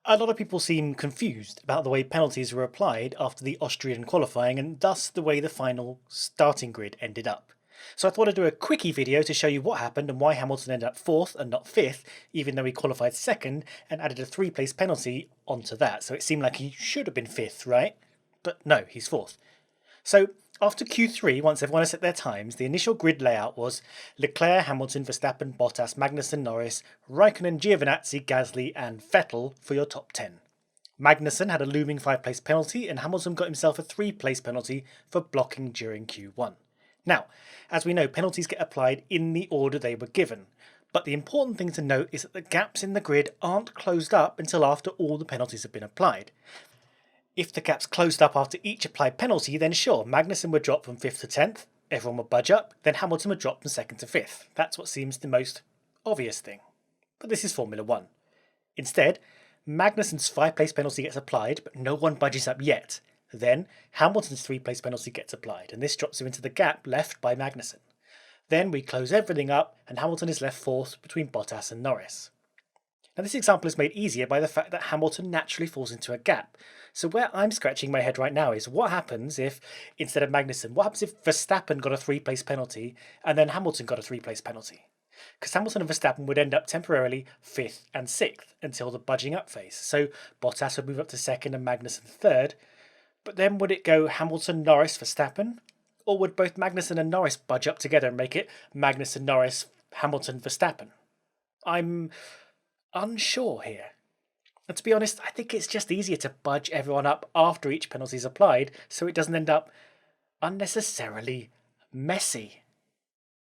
A lot of people seem confused about the way penalties were applied after the Austrian qualifying and thus the way the final starting grid ended up. So I thought I'd do a quickie video to show you what happened and why Hamilton ended up 4th and not 5th, even though he qualified 2nd and added a 3-place penalty onto that. So it seemed like he should have been 5th, right? But no, he's 4th. So after Q3, once everyone had set their times, the initial grid layout was Leclerc, Hamilton, Verstappen, Bottas, Magnussen, Norris, Raikkonen, Giovinazzi, Gasly and Vettel for your top 10. Magnussen had a looming 5-place penalty and Hamilton got himself a 3-place penalty for blocking during Q1. Now, as we know, penalties get applied in the order they were given, but the important thing to note is that the gaps in the grid aren't closed up until after all the penalties have been applied. If the gap's closed up after each applied penalty, then sure, Magnussen would drop from 5th to 10th, everyone would budge up, then Hamilton would drop from 2nd to 5th. That's what seems the most obvious thing. But this is Formula 1. Instead, Magnussen's 5-place penalty gets applied, but no one budges up yet. Then, Hamilton's 3-place penalty gets applied, and this drops him into the gap left by Magnussen. Then we close everything up, and Hamilton is left 4th between Bottas and Norris. Now this example is made easier by the fact that Hamilton naturally falls into a gap. So where I'm scratching my head right now is what happens if, instead of Magnussen, what happens if Verstappen got a 3-place penalty and then Hamilton got a 3-place penalty? Because Hamilton and Verstappen would end up temporarily 5th and 6th until the budging up phase. So Bottas would move up to 2nd and Magnussen 3rd. But then would it go Hamilton, Norris, Verstappen? Or would both Magnussen and Norris budge up together and make it Magnussen, Norris, Hamilton, Verstappen? I'm unsure here. And to be honest, I think it's just easier to budge everyone up after each penalty is applied so it doesn't end up unnecessarily messy.